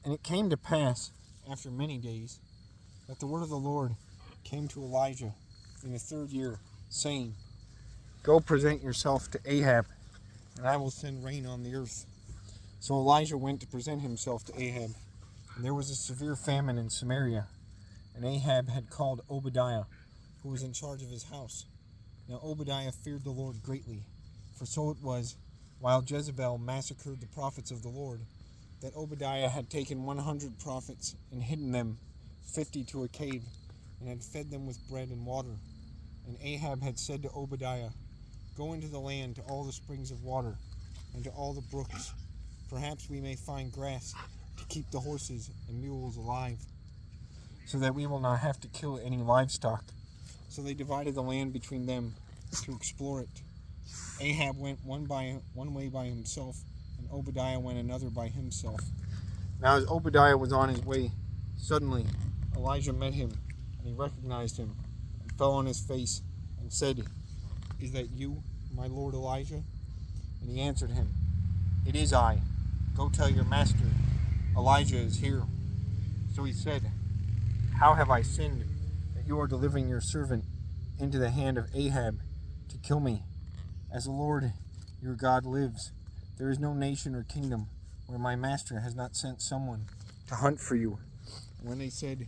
And it came to pass, after many days, that the word of the Lord came to Elijah in the 3rd year, saying, Go present yourself to Ahab, and I will send rain on the earth. So Elijah went to present himself to Ahab, and there was a severe famine in Samaria. And Ahab had called Obadiah, who was in charge of his house. Now Obadiah feared the Lord greatly, for so it was, while Jezebel massacred the prophets of the Lord, that Obadiah had taken 100 prophets and hidden them, 50 to a cave, and had fed them with bread and water. And Ahab had said to Obadiah, Go into the land to all the springs of water, and to all the brooks. Perhaps we may find grass to keep the horses and mules alive, so that we will not have to kill any livestock. So they divided the land between them to explore it. Ahab went one way by himself, and Obadiah went another by himself. Now as Obadiah was on his way, suddenly Elijah met him, and he recognized him, and fell on his face, and said, Is that you, my lord Elijah? And he answered him, It is I. Go tell your master, Elijah is here. So he said, How have I sinned, that you are delivering your servant into the hand of Ahab to kill me? As the Lord your God lives, there is no nation or kingdom where my master has not sent someone to hunt for you. And when they said,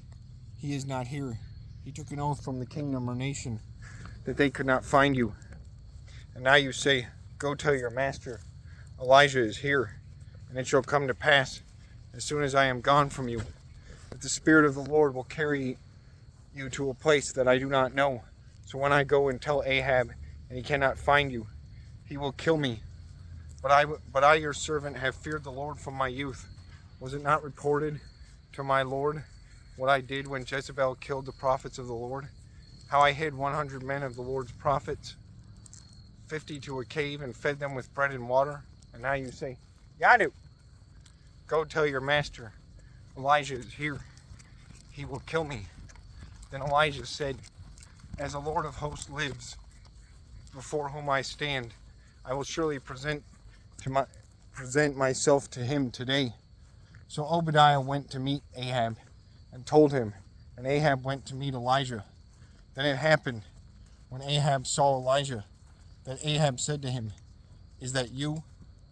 He is not here, he took an oath from the kingdom or nation that they could not find you. And now you say, Go tell your master, Elijah is here. And it shall come to pass, as soon as I am gone from you, that the Spirit of the Lord will carry you to a place that I do not know. So when I go and tell Ahab, and he cannot find you, he will kill me. But I, your servant, have feared the Lord from my youth. Was it not reported to my Lord what I did when Jezebel killed the prophets of the Lord? How I hid 100 men of the Lord's prophets, 50 to a cave, and fed them with bread and water? And now you say, Yadu, go tell your master, Elijah is here. He will kill me. Then Elijah said, As the Lord of hosts lives, before whom I stand, I will surely present myself to him today. So Obadiah went to meet Ahab and told him, and Ahab went to meet Elijah. Then it happened, when Ahab saw Elijah, that Ahab said to him, Is that you,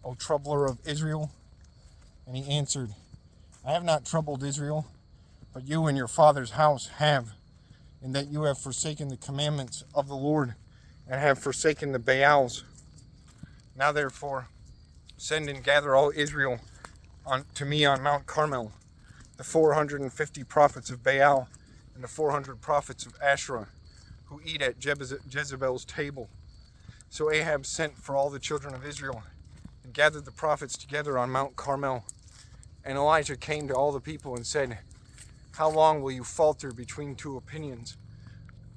O troubler of Israel? And he answered, I have not troubled Israel, but you and your father's house have, in that you have forsaken the commandments of the Lord, and have forsaken the Baals. Now therefore, send and gather all Israel to me on Mount Carmel, the 450 prophets of Baal, and the 400 prophets of Asherah, who eat at Jezebel's table. So Ahab sent for all the children of Israel, and gathered the prophets together on Mount Carmel. And Elijah came to all the people and said, How long will you falter between two opinions?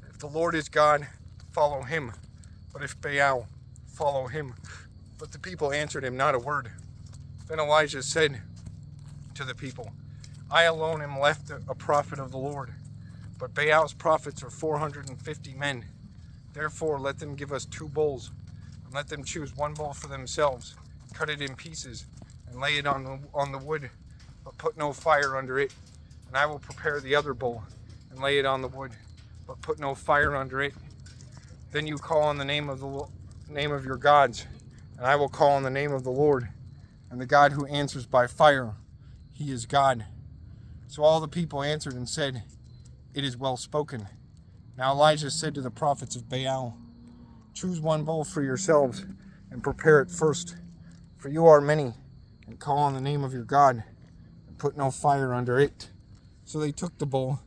If the Lord is God, follow him, but if Baal, follow him. But the people answered him not a word. Then Elijah said to the people, I alone am left a prophet of the Lord, but Baal's prophets are 450 men. Therefore let them give us 2 bulls, and let them choose 1 bull for themselves, cut it in pieces, and lay it on the wood, but put no fire under it. And I will prepare the other bull, and lay it on the wood, but put no fire under it. Then you call on the name of your gods, and I will call on the name of the Lord, and the God who answers by fire, he is God. So all the people answered and said, It is well spoken. Now Elijah said to the prophets of Baal, Choose 1 bull for yourselves, and prepare it first, for you are many, and call on the name of your God, and put no fire under it. So they took the bull,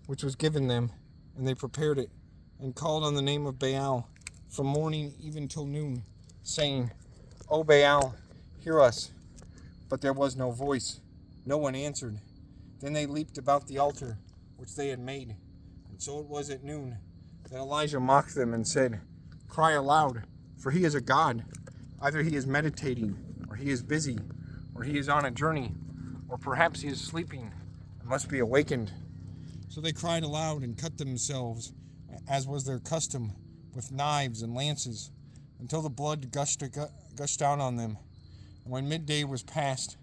which was given them, and they prepared it, and called on the name of Baal from morning even till noon, saying, O Baal, hear us. But there was no voice. No one answered. Then they leaped about the altar which they had made. And so it was at noon that Elijah mocked them and said, Cry aloud, for he is a god. Either he is meditating, or he is busy, or he is on a journey, or perhaps he is sleeping and must be awakened. So they cried aloud and cut themselves, as was their custom, with knives and lances, until the blood gushed out on them. And when midday was past,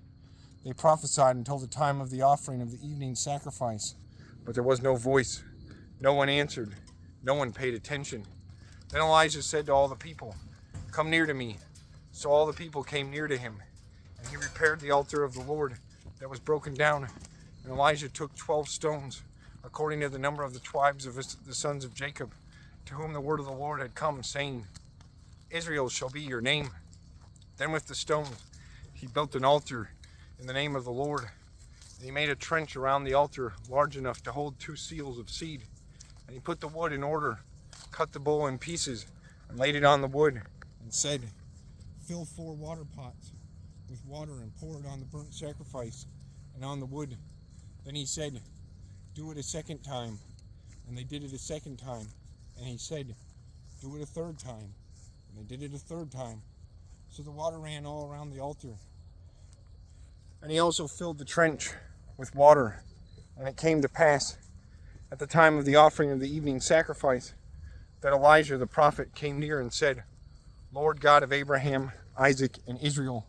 They prophesied until the time of the offering of the evening sacrifice, but there was no voice. No one answered. No one paid attention. Then Elijah said to all the people, "Come near to me." So all the people came near to him, and he repaired the altar of the Lord that was broken down. And Elijah took 12 stones, according to the number of the tribes of the sons of Jacob, to whom the word of the Lord had come, saying, "Israel shall be your name." Then with the stones he built an altar in the name of the Lord. And he made a trench around the altar large enough to hold 2 seals of seed. And he put the wood in order, cut the bull in pieces, and laid it on the wood, and said, "Fill 4 water pots with water and pour it on the burnt sacrifice and on the wood." Then he said, "Do it a second time." And they did it a second time. And he said, "Do it a third time." And they did it a third time. So the water ran all around the altar. And he also filled the trench with water. And it came to pass, at the time of the offering of the evening sacrifice, that Elijah the prophet came near and said, "Lord God of Abraham, Isaac, and Israel,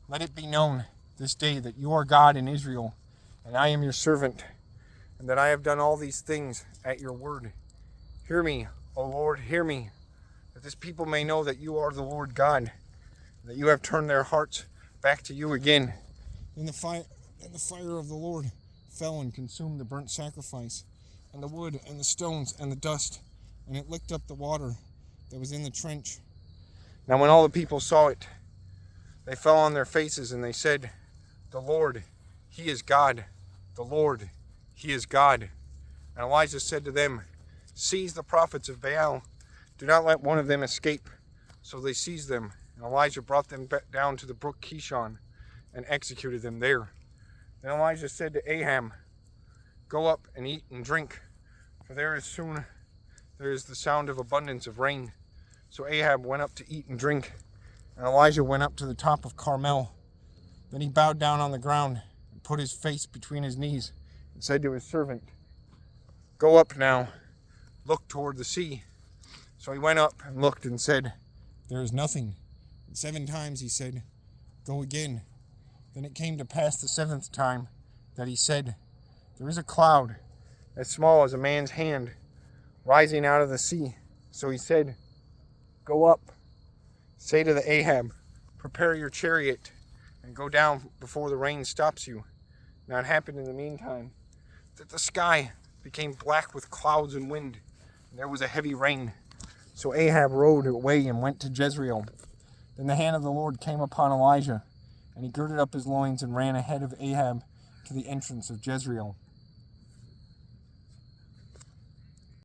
let it be known this day that you are God in Israel, and I am your servant, and that I have done all these things at your word. Hear me, O Lord, hear me, that this people may know that you are the Lord God, and that you have turned their hearts back to you again." Then the fire of the Lord fell and consumed the burnt sacrifice, and the wood, and the stones, and the dust, and it licked up the water that was in the trench. Now when all the people saw it, they fell on their faces, and they said, "The Lord, He is God. The Lord, He is God." And Elijah said to them, "Seize the prophets of Baal. Do not let one of them escape." So they seized them, and Elijah brought them down to the brook Kishon, and executed them there. Then Elijah said to Ahab, "Go up and eat and drink, for there is the sound of abundance of rain." So Ahab went up to eat and drink, and Elijah went up to the top of Carmel. Then he bowed down on the ground and put his face between his knees and said to his servant, "Go up now, look toward the sea." So he went up and looked and said, "There is nothing." And 7 times he said, "Go again." Then it came to pass the 7th time that he said, "There is a cloud as small as a man's hand rising out of the sea." So he said, "Go up, say to the Ahab, prepare your chariot and go down before the rain stops you." Now it happened in the meantime that the sky became black with clouds and wind, and there was a heavy rain. So Ahab rode away and went to Jezreel. Then the hand of the Lord came upon Elijah, and he girded up his loins and ran ahead of Ahab to the entrance of Jezreel.